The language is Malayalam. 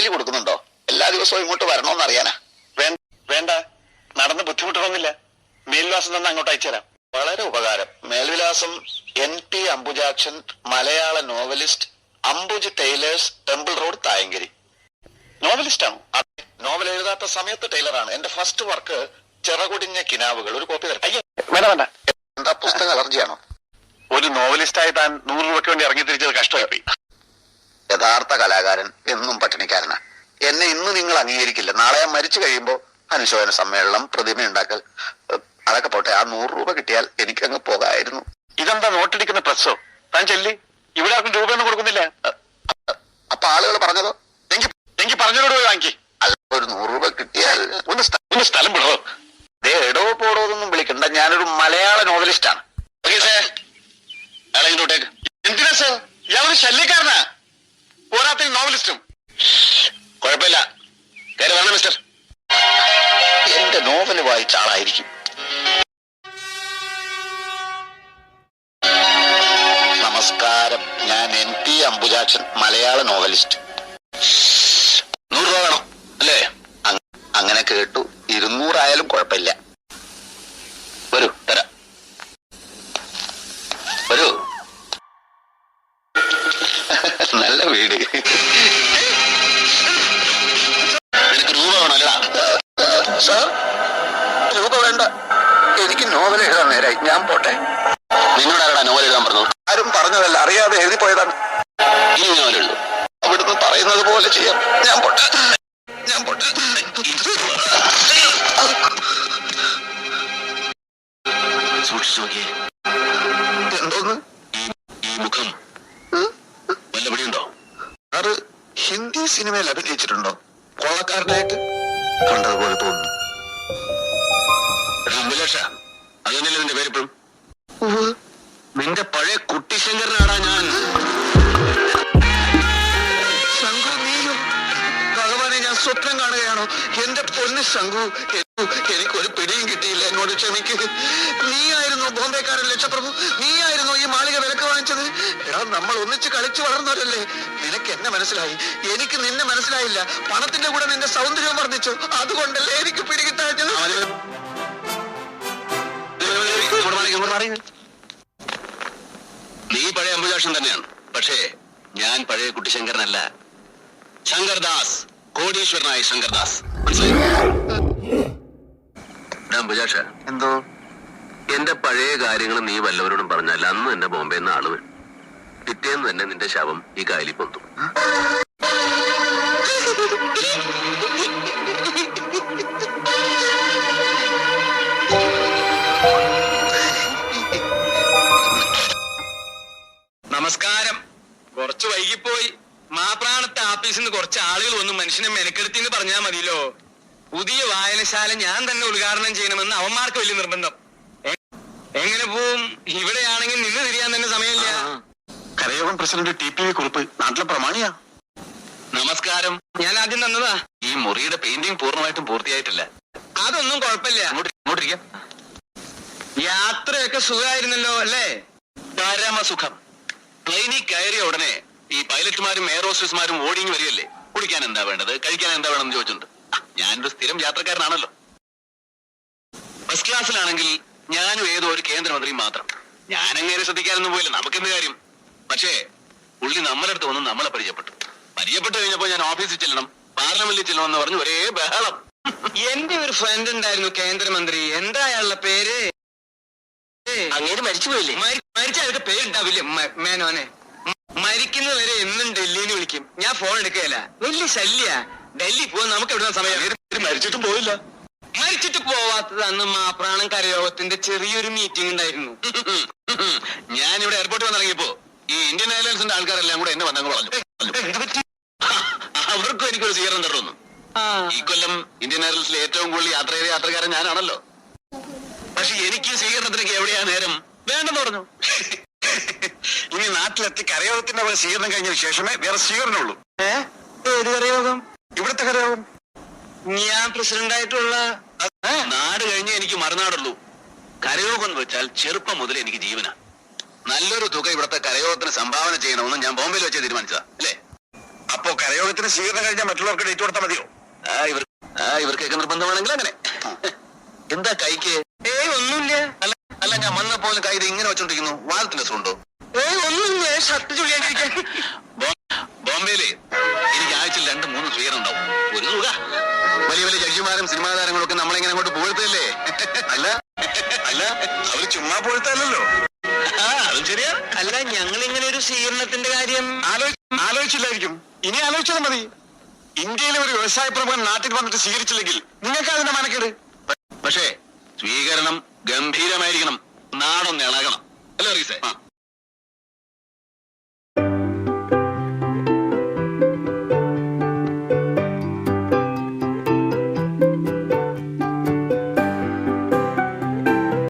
ഡെയിലി കൊടുക്കുന്നുണ്ടോ? എല്ലാ ദിവസവും ഇങ്ങോട്ട് വരണോന്ന് അറിയാനാ. വേണ്ട, നടന്ന് ബുദ്ധിമുട്ടണമെന്നില്ല. മേൽവിലാസം തന്നെ അങ്ങോട്ട് അയച്ചുതരാം. വളരെ ഉപകാരം. മേൽവിലാസം NP അംബുജാക്ഷൻ, മലയാള novelist, Ambuj tailors, temple road, Thayankari. നോവലിസ്റ്റാണോ? അതെ, നോവൽ എഴുതാത്ത സമയത്ത് ടൈലറാണ്. എന്റെ ഫസ്റ്റ് വർക്ക് ചിറകുടിഞ്ഞ കിനാവുകൾ. ഒരു കോപ്പി തരട്ടെ? വേണ്ട. എന്താ, പുസ്തകം അലർജിയാണോ? ഒരു നോവലിസ്റ്റായി താൻ 100 രൂപയ്ക്ക് വേണ്ടി ഇറങ്ങി തിരിച്ചത് കഷ്ടമായി. യഥാർത്ഥ കലാകാരൻ എന്നും പട്ടിണിക്കാരനാ. എന്നെ ഇന്ന് നിങ്ങൾ അംഗീകരിക്കില്ല, നാളെ ഞാൻ മരിച്ചു കഴിയുമ്പോ അനുശോചന സമ്മേളനം, പ്രതിമ ഉണ്ടാക്കൽ, അതൊക്കെ പോട്ടെ. ആ 100 രൂപ കിട്ടിയാൽ എനിക്കങ്ങ് പോകായിരുന്നു. ഇതെന്താ നോട്ടടിക്കുന്ന പ്രസ്സോ? താൻ ചെല്ലി, ഇവിടെ ആർക്കും രൂപയൊന്നും കൊടുക്കുന്നില്ല. അപ്പൊ ആളുകൾ പറഞ്ഞതോ? എനിക്ക് പറഞ്ഞോട് പോയി വാങ്ങി. അല്ല, ഒരു 100 രൂപ കിട്ടിയാൽ ഒന്ന് സ്ഥലം വിടോ. എടോ പോടോ ഒന്നും വിളിക്കണ്ട, ഞാനൊരു മലയാള നോവലിസ്റ്റാണ്. എന്തിനാ സർ? ഇയാളൊരു ശല്യക്കാരനാ, പോരാത്ത നോവലിസ്റ്റും. കുഴപ്പമില്ല, കയറി വേണം മിസ്റ്റർ. എന്റെ നോവല് വായിച്ച ആളായിരിക്കും. നമസ്കാരം, ഞാൻ NP അംബുജാക്ഷൻ, മലയാള നോവലിസ്റ്റ്. 100 രൂപ വേണം അല്ലേ? അങ്ങനെ കേട്ടു. 200 ആയാലും കുഴപ്പമില്ല. വരൂ, തരാം. വരൂ. നല്ല വീട്. നിനക്ക് രൂപ വേണമല്ലടാ? സാർ, രൂപ വേണ്ട, എനിക്ക് നോവൽ എഴുതാൻ നേരായി. ഞാൻ പോട്ടെ. നിന്നോട് ആരാടാ നോവൽ എഴുതാൻ പറഞ്ഞു? ആരും പറഞ്ഞതല്ല, അറിയാതെ എഴുതി പോയതാണ്. ഈ നോവലുള്ളൂ. അവിടുന്ന് പറയുന്നത് പോലെ ചെയ്യാം. ഞാൻ പോട്ടെ. സൂക്ഷിച്ചു നോക്കിയേ. എന്തോന്ന്? ഈ മുഖം വല്ലപടിയുണ്ടോ? സാറ് ഹിന്ദി സിനിമയിൽ അഭിനയിച്ചിട്ടുണ്ടോ? കൊള്ളക്കാരനായിട്ട് കണ്ടതുപോലെ തോന്നുന്നു. അതന്നെയല്ലേ നിന്റെ പേരിപ്പം? നിന്റെ പഴയ കുട്ടിശങ്കരനാടാ ഞാൻ. ശംഖു, നീയോ? ഭഗവാനെ, ഞാൻ സ്വപ്നം കാണുകയാണോ? എന്റെ പൊന്ന് ശംഖു, എനിക്കൊരു പിടിയും കിട്ടിയില്ല. എന്നോട് ക്ഷമിക്ക്. നീയായിരുന്നു ബോംബെക്കാരൻ ലക്ഷപ്രഭു? നീയായിരുന്നു ഈ മാളിക വിലക്ക് വാങ്ങിച്ചത്? എടാ, നമ്മൾ ഒന്നിച്ച് കളിച്ചു വളർന്നവരല്ലേ. നിനക്ക് എന്നെ മനസ്സിലായി, എനിക്ക് നിന്നെ മനസ്സിലായില്ല. പണത്തിന്റെ കൂടെ നിന്റെ സൗന്ദര്യം വർദ്ധിച്ചു, അതുകൊണ്ടല്ലേ എനിക്ക് പിടികിട്ടാഞ്ഞത്. നീ പഴയ അംബുജാക്ഷൻ തന്നെയാണ്, പക്ഷേ ഞാൻ പഴയ കുട്ടിശങ്കരനല്ല. ശങ്കർദാസ്, കോടീശ്വരനായ ശങ്കർദാസ്. അംബുജാക്ഷ, എന്തോ? എന്റെ പഴയ കാര്യങ്ങൾ നീ വല്ലവരോടും പറഞ്ഞാൽ അന്ന് തന്നെ ബോംബെന്ന് ആള് വരും. പിറ്റേന്ന് തന്നെ നിന്റെ ശവം ഈ കായലിൽ പൊന്തും. നമസ്കാരം. കുറച്ച് വൈകിപ്പോയി. മാപ്രാണത്തെ ആഫീസിൽ നിന്ന് കുറച്ച് ആളുകൾ വന്നു മനുഷ്യനെ മെനക്കെടുത്തിന്ന് പറഞ്ഞാൽ മതിയല്ലോ. പുതിയ വായനശാല ഞാൻ തന്നെ ഉദ്ഘാടനം ചെയ്യണമെന്ന് അവന്മാർക്ക് വലിയ നിർബന്ധം. എങ്ങനെ പോവും? ഇവിടെയാണെങ്കിൽ നിന്ന് തിരിയാൻ തന്നെ സമയമില്ല. കരയോഗം പ്രസിഡന്റ് TP കുറിപ്പ് നാട്ടിലെ പ്രമാണിയാ. നമസ്കാരം. ഞാൻ ആദ്യം തന്നതാ. ഈ മുറിയുടെ പെയിന്റിംഗ് പൂർണ്ണമായിട്ടും പൂർത്തിയായിട്ടില്ല. അതൊന്നും കുഴപ്പമില്ല. അങ്ങോട്ടിരിക്കാം. യാത്രയൊക്കെ സുഖമായിരുന്നല്ലോ അല്ലേ? പരമസുഖം. പ്ലെയിനിൽ കയറിയ ഉടനെ ഈ പൈലറ്റുമാരും എയർ ഹോസ്റ്റസ്മാരും ഓടിങ്ങി വരികയല്ലേ. കുടിക്കാൻ എന്താ വേണ്ടത്, കഴിക്കാൻ എന്താ വേണമെന്ന് ചോദിച്ചിട്ടുണ്ട്. ഞാനൊരു സ്ഥിരം യാത്രക്കാരനാണല്ലോ. ഫസ്റ്റ് ക്ലാസ്സിലാണെങ്കിൽ ഞാനും ഏതോ ഒരു കേന്ദ്രമന്ത്രി മാത്രം. ഞാനങ്ങനെ ശ്രദ്ധിക്കാനൊന്നും പോയില്ല, നമുക്കെന്ത് കാര്യം. പക്ഷേ പുള്ളി നമ്മളെ അടുത്ത് വന്ന് നമ്മളെ പരിചയപ്പെട്ടു കഴിഞ്ഞപ്പോ ഞാൻ ഓഫീസിൽ ചെല്ലണം, പാർലമെന്റിൽ ചെല്ലണം എന്ന് പറഞ്ഞു ഒരേ ബഹളം. എന്റെ ഒരു ഫ്രണ്ട് ഉണ്ടായിരുന്നു കേന്ദ്രമന്ത്രി. എന്താ അയാളുടെ പേര്? അങ്ങേര് മരിച്ചുപോയില്ലേ? മരിച്ച അയാൾക്ക് പേരുണ്ടാവില്ലേ? മേനോനെ. മരിക്കുന്നവരെ എന്നും ഡൽഹിന്ന് വിളിക്കും. ഞാൻ ഫോൺ എടുക്കുകയില്ല. വലിയ ശല്യ. ഡൽഹി പോവാൻ നമുക്ക് എവിടെ സമയം? മരിച്ചിട്ടും പോയില്ല. മരിച്ചിട്ട് പോവാത്തത് അന്ന് മാപ്രാണം കരയോഗത്തിന്റെ ചെറിയൊരു മീറ്റിംഗ് ഉണ്ടായിരുന്നു. ഞാനിവിടെ എയർപോർട്ടിൽ വന്നിറങ്ങിയപ്പോ ഈ ഇന്ത്യൻ എയർലൈൻസിന്റെ ആൾക്കാരെല്ലാം കൂടെ എന്നെ വന്നങ്ങ് പറഞ്ഞു. അവർക്കും എനിക്കൊരു സ്വീകരണം തരുന്നു. ഈ കൊല്ലം ഇന്ത്യൻ എയർലൈൻസിലെ ഏറ്റവും കൂടുതൽ യാത്ര ചെയ്ത യാത്രക്കാരൻ ഞാനാണല്ലോ. പക്ഷെ എനിക്ക് സ്വീകരണത്തിനൊക്കെ എവിടെയാ നേരം? വേണ്ടെന്ന് പറഞ്ഞു. ഇനി നാട്ടിലെത്തി കരയോഗത്തിന്റെ സ്വീകരണം കഴിഞ്ഞ ശേഷമേ വേറെ സ്വീകരണമുള്ളൂ. ഏത് കരയോഗം? ഇവിടുത്തെ കരയോഗം. ഞാൻ പ്രസിഡന്റായിട്ടുള്ള നാട് കഴിഞ്ഞേ എനിക്ക് മറുനാടുള്ളൂ. കരയോഗം എന്ന് വെച്ചാൽ ചെറുപ്പം മുതൽ എനിക്ക് ജീവനാ. നല്ലൊരു തുക ഇവിടുത്തെ കരയോഗത്തിന് സംഭാവന ചെയ്യണമെന്ന് ഞാൻ ബോംബെയിൽ വെച്ച് തീരുമാനിച്ചതാ അല്ലേ? അപ്പോ കരയോഗത്തിന് സ്വീകരണം കഴിഞ്ഞാൽ മറ്റുള്ളവർക്ക് ഡേറ്റ് കൊടുത്താൽ മതിയോ? ഇവർക്കൊക്കെ നിർബന്ധമാണെങ്കിൽ അങ്ങനെ. എന്താ കൈക്ക്? ഒന്നുമില്ല. അല്ല ഞാൻ വന്നപ്പോൾ കൈ ഇത് ഇങ്ങനെ വെച്ചോണ്ടിരിക്കുന്നു. വാദത്തിന്റെ സുണ്ടോ? ഒന്നുമില്ല. ഷർട്ട് ചുളിയാണ്ടിരിക്കാൻ. ബോംബെയില് എനിക്ക് ആഴ്ചയിൽ 2-3 സ്വീകരണം ഉണ്ടാവും. ഒരു തുക. വലിയ വലിയ ജഡ്ജിമാരും സിനിമാ താരങ്ങളും ഒക്കെ നമ്മളിങ്ങനെ അങ്ങോട്ട് പോഴത്തല്ലേ? അല്ല അല്ല അവര് ചുമ്മാ പോഴത്തല്ലോ. അതും ശരിയാ. അല്ല ഞങ്ങൾ ഇങ്ങനെ ഒരു സ്വീകരണത്തിന്റെ കാര്യം ആലോചിച്ചില്ലായിരിക്കും. ഇനി ആലോചിച്ചാൽ മതി. ഇന്ത്യയിലെ ഒരു വ്യവസായ പ്രമുഖൻ നാട്ടിൽ വന്നിട്ട് സ്വീകരിച്ചില്ലെങ്കിൽ നിങ്ങൾക്ക് അതിന്റെ മനക്കേട്. പക്ഷേ സ്വീകരണം ഗംഭീരമായിരിക്കണം. നാടൊന്ന് ഇളകണം. അല്ലേ റീസേ?